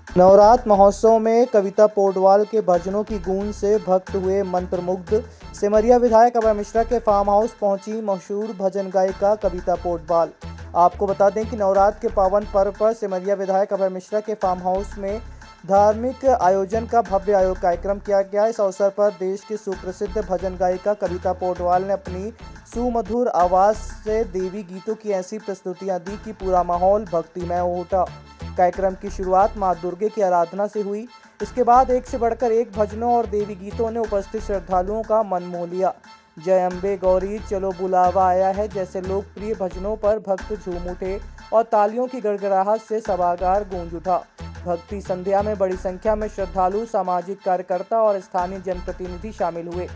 नवरात्र महोत्सव में कविता पोडवाल के भजनों की गूंज से भक्त हुए मंत्रमुग्ध। सिमरिया विधायक अभय मिश्रा के फार्म हाउस पहुंची मशहूर भजन गायिका कविता पोडवाल। आपको बता दें कि नवरात्र के पावन पर्व पर सिमरिया विधायक अभय मिश्रा के फार्म हाउस में धार्मिक आयोजन का भव्य कार्यक्रम किया गया। इस अवसर पर देश की सुप्रसिद्ध भजन गायिका कविता पोडवाल ने अपनी सुमधुर आवाज़ से देवी गीतों की ऐसी प्रस्तुतियां दी कि पूरा माहौल भक्तिमय हो उठा। कार्यक्रम की शुरुआत मां दुर्गे की आराधना से हुई। इसके बाद एक से बढ़कर एक भजनों और देवी गीतों ने उपस्थित श्रद्धालुओं का मन मोह लिया। जय अम्बे गौरी, चलो बुलावा आया है जैसे लोकप्रिय भजनों पर भक्त झूम उठे और तालियों की गड़गड़ाहट से सभागार गूंज उठा। भक्ति संध्या में बड़ी संख्या में श्रद्धालु, सामाजिक कार्यकर्ता और स्थानीय जनप्रतिनिधि शामिल हुए।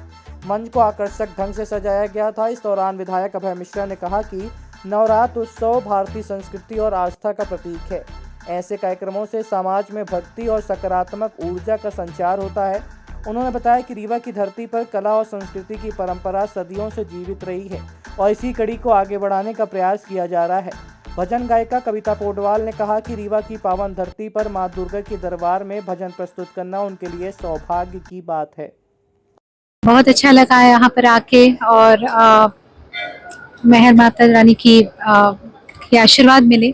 मंच को आकर्षक ढंग से सजाया गया था। इस दौरान विधायक अभय मिश्रा ने कहा कि नवरात्र उत्सव भारतीय संस्कृति और आस्था का प्रतीक है। ऐसे कार्यक्रमों से समाज में भक्ति और सकारात्मक ऊर्जा का संचार होता है। उन्होंने बताया कि रीवा की धरती पर कला और संस्कृति की परंपरा सदियों से जीवित रही है और इसी कड़ी को आगे बढ़ाने का प्रयास किया जा रहा है। भजन गायिका कविता पोडवाल ने कहा कि रीवा की पावन धरती पर मां दुर्गा के दरबार में भजन प्रस्तुत करना उनके लिए सौभाग्य की बात है। बहुत अच्छा लगा यहाँ पर आके और मेहर माता रानी की आशीर्वाद मिले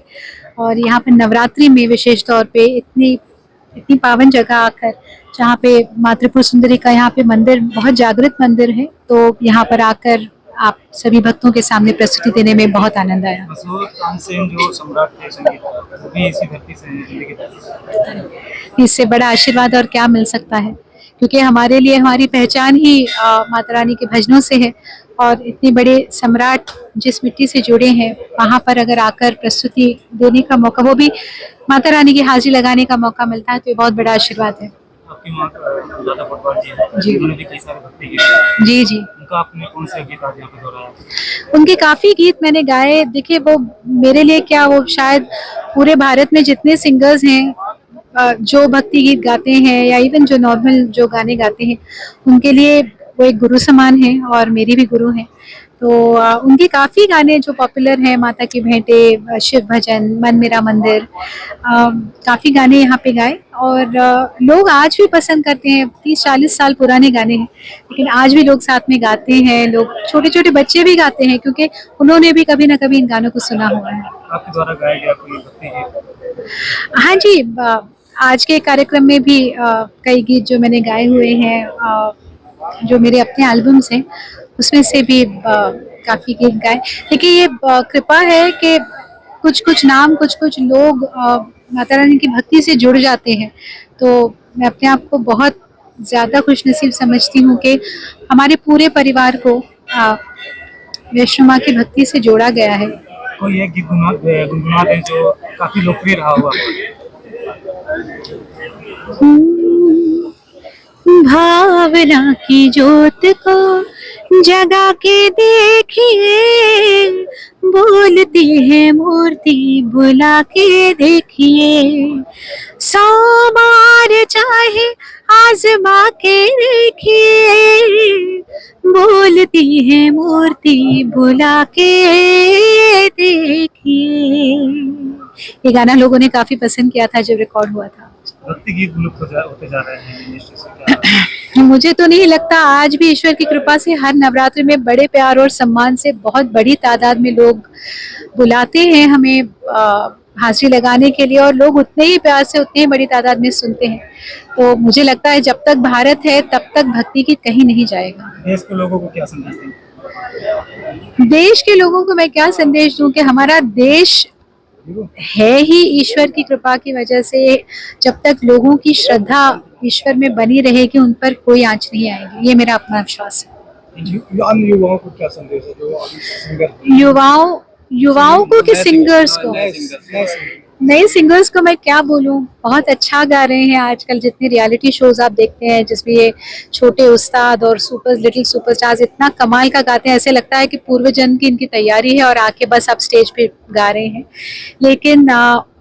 और यहाँ पर नवरात्रि में विशेष तौर पे इतनी पावन जगह आकर, जहाँ पे माँ त्रिपुर सुंदरी का यहाँ पे मंदिर बहुत जागृत मंदिर है, तो यहाँ पर आकर आप सभी भक्तों के सामने प्रस्तुति देने में बहुत आनंद आया। जो सम्राट थे संगीत, वो भी इसी धरती से इससे बड़ा आशीर्वाद और क्या मिल सकता है, क्योंकि हमारे लिए हमारी पहचान ही माता रानी के भजनों से है और इतने बड़े सम्राट जिस मिट्टी से जुड़े हैं, वहाँ पर अगर आकर प्रस्तुति देने का मौका, वो भी माता रानी की हाजिरी लगाने का मौका मिलता है, तो ये बहुत बड़ा आशीर्वाद है। आपकी माँ कविता पोडवाल जी हैं, जी, उन्होंने भी कई सारे भक्ति गीत जी जी, उनका आपने कौन से गीत आज यहाँ पे दोहराया? उनके काफी गीत मैंने गाए। देखिए, वो मेरे लिए क्या, वो शायद पूरे भारत में जितने सिंगर्स हैं जो भक्ति गीत गाते हैं या इवन जो नॉर्मल जो गाने गाते हैं, उनके लिए वो एक गुरु समान है और मेरी भी गुरु हैं। तो उनके काफ़ी गाने जो पॉपुलर हैं, माता की भेंटे, शिव भजन, मन मेरा मंदिर, काफ़ी गाने यहाँ पे गाए और लोग आज भी पसंद करते हैं। 30-40 साल पुराने गाने हैं, लेकिन आज भी लोग साथ में गाते हैं। लोग, छोटे छोटे बच्चे भी गाते हैं, क्योंकि उन्होंने भी कभी ना कभी इन गानों को सुना हुआ है। आपके द्वारा गाया गया कोई भक्ति गीत? हाँ जी, आज के कार्यक्रम में भी कई गीत जो मैंने गाए हुए हैं, जो मेरे अपने एल्बम्स हैं, उसमें से भी काफ़ी गीत गाए। लेकिन ये कृपा है कि कुछ नाम, कुछ लोग माता रानी की भक्ति से जुड़ जाते हैं, तो मैं अपने आप को बहुत ज़्यादा खुशनसीब समझती हूँ कि हमारे पूरे परिवार को वैष्णो माँ की भक्ति से जोड़ा गया है। कोई एक गीत गुनगुना दें जो काफी लोकप्रिय रहा हुआ। भावना की ज्योत को जगा के देखिए, बोलती है मूर्ति बुला के देखिए, 100 बार चाहे आजमा के देखिए, बोलती है मूर्ति बुला के देखिए। ये गाना लोगों ने काफी पसंद किया था जब रिकॉर्ड हुआ था। भक्ति गीत लुप्त होते जा रहे हैं। मुझे तो नहीं लगता। आज भी ईश्वर की कृपा से हर नवरात्रि में बड़े प्यार और सम्मान से बहुत बड़ी तादाद में लोग बुलाते हैं हमें हाजिरी लगाने के लिए, और लोग उतने ही प्यार से, उतने ही बड़ी तादाद में सुनते हैं। तो मुझे लगता है जब तक भारत है तब तक भक्ति की कहीं नहीं जाएगा। देश के लोगों को क्या संदेश दें? देश के लोगों को मैं क्या संदेश दूं कि हमारा देश है ही ईश्वर की कृपा की वजह से। जब तक लोगों की श्रद्धा ईश्वर में बनी रहेगी, उन पर कोई आंच नहीं आएगी, ये मेरा अपना विश्वास है। युवाओं को क्या संदेश है, जो सिंगर युवाओं को कि सिंगर्स को, नए सिंगर्स को मैं क्या बोलूं, बहुत अच्छा गा रहे हैं आजकल। जितने रियलिटी शोज आप देखते हैं जिसमें ये छोटे उस्ताद और लिटिल सुपरस्टार्स इतना कमाल का गाते हैं, ऐसे लगता है कि पूर्व जन्म की इनकी तैयारी है और आके बस अब स्टेज पे गा रहे हैं। लेकिन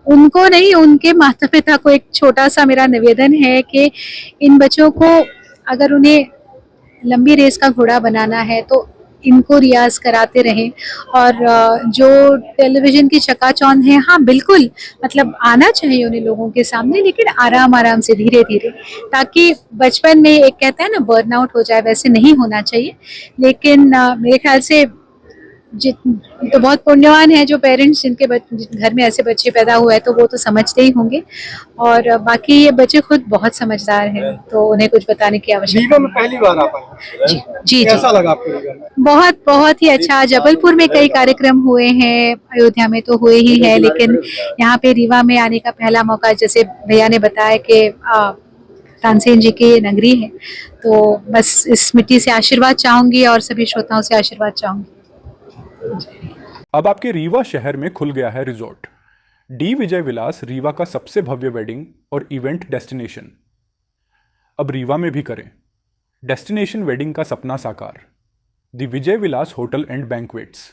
उनको नहीं, उनके माता पिता को एक छोटा सा मेरा निवेदन है कि इन बच्चों को, अगर उन्हें लंबी रेस का घोड़ा बनाना है तो इनको रियाज कराते रहें। और जो टेलीविज़न की चकाचौंध है, हाँ बिल्कुल, मतलब आना चाहिए उन्हें लोगों के सामने, लेकिन आराम-आराम से, धीरे-धीरे, ताकि बचपन में एक कहते हैं ना बर्नआउट हो जाए, वैसे नहीं होना चाहिए। लेकिन मेरे ख्याल से जित तो बहुत पुण्यवान है जो पेरेंट्स जिनके घर में ऐसे बच्चे पैदा हुए हैं, तो वो तो समझते ही होंगे। और बाकी ये बच्चे खुद बहुत समझदार हैं, तो उन्हें कुछ बताने की आवश्यकता रीवा में पहली बार आ पाए, जी जी। कैसा लगा आपको रीवा में? बहुत बहुत ही अच्छा। जबलपुर में कई कार्यक्रम हुए हैं, अयोध्या में तो हुए ही है, लेकिन यहाँ पे रीवा में आने का पहला मौका, जैसे भैया ने बताया कि तानसेन जी की नगरी है, तो बस इस मिट्टी से आशीर्वाद चाहूंगी और सभी श्रोताओं से आशीर्वाद चाहूंगी। अब आपके रीवा शहर में खुल गया है रिजॉर्ट डी विजय विलास, रीवा का सबसे भव्य वेडिंग और इवेंट डेस्टिनेशन। अब रीवा में भी करें डेस्टिनेशन वेडिंग का सपना साकार। The Vijay Vilas hotel and banquets,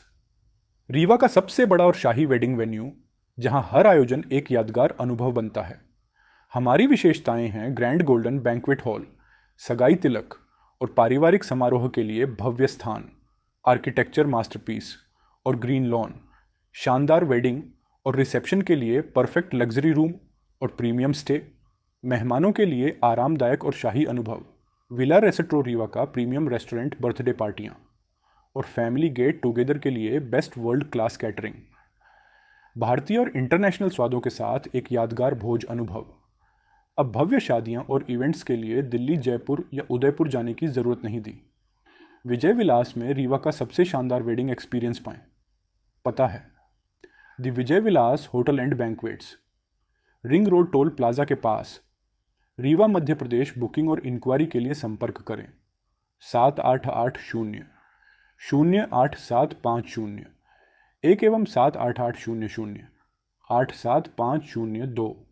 Rewa का सबसे बड़ा और शाही वेडिंग वेन्यू, जहां हर आयोजन एक यादगार अनुभव बनता है। हमारी विशेषताएं हैं ग्रैंड गोल्डन बैंक्वेट हॉल, सगाई तिलक और पारिवारिक समारोह के लिए भव्य स्थान, आर्किटेक्चर मास्टरपीस और ग्रीन लॉन, शानदार वेडिंग और रिसेप्शन के लिए परफेक्ट लग्जरी रूम और प्रीमियम स्टे, मेहमानों के लिए आरामदायक और शाही अनुभव, विला रेस्टोरेंट रीवा का प्रीमियम रेस्टोरेंट, बर्थडे पार्टियाँ और फैमिली गेट टुगेदर के लिए बेस्ट वर्ल्ड क्लास कैटरिंग, भारतीय और इंटरनेशनल स्वादों के साथ एक यादगार भोज अनुभव। अब भव्य शादियाँ और इवेंट्स के लिए दिल्ली, जयपुर या उदयपुर जाने की ज़रूरत नहीं दी। विजय विलास में रीवा का सबसे शानदार वेडिंग एक्सपीरियंस पाएं। पता है the Vijay Vilas hotel and banquets, ring road toll plaza के पास, रीवा, मध्य प्रदेश। बुकिंग और इंक्वायरी के लिए संपर्क करें 7880-08750 1 एवं 78800 87502।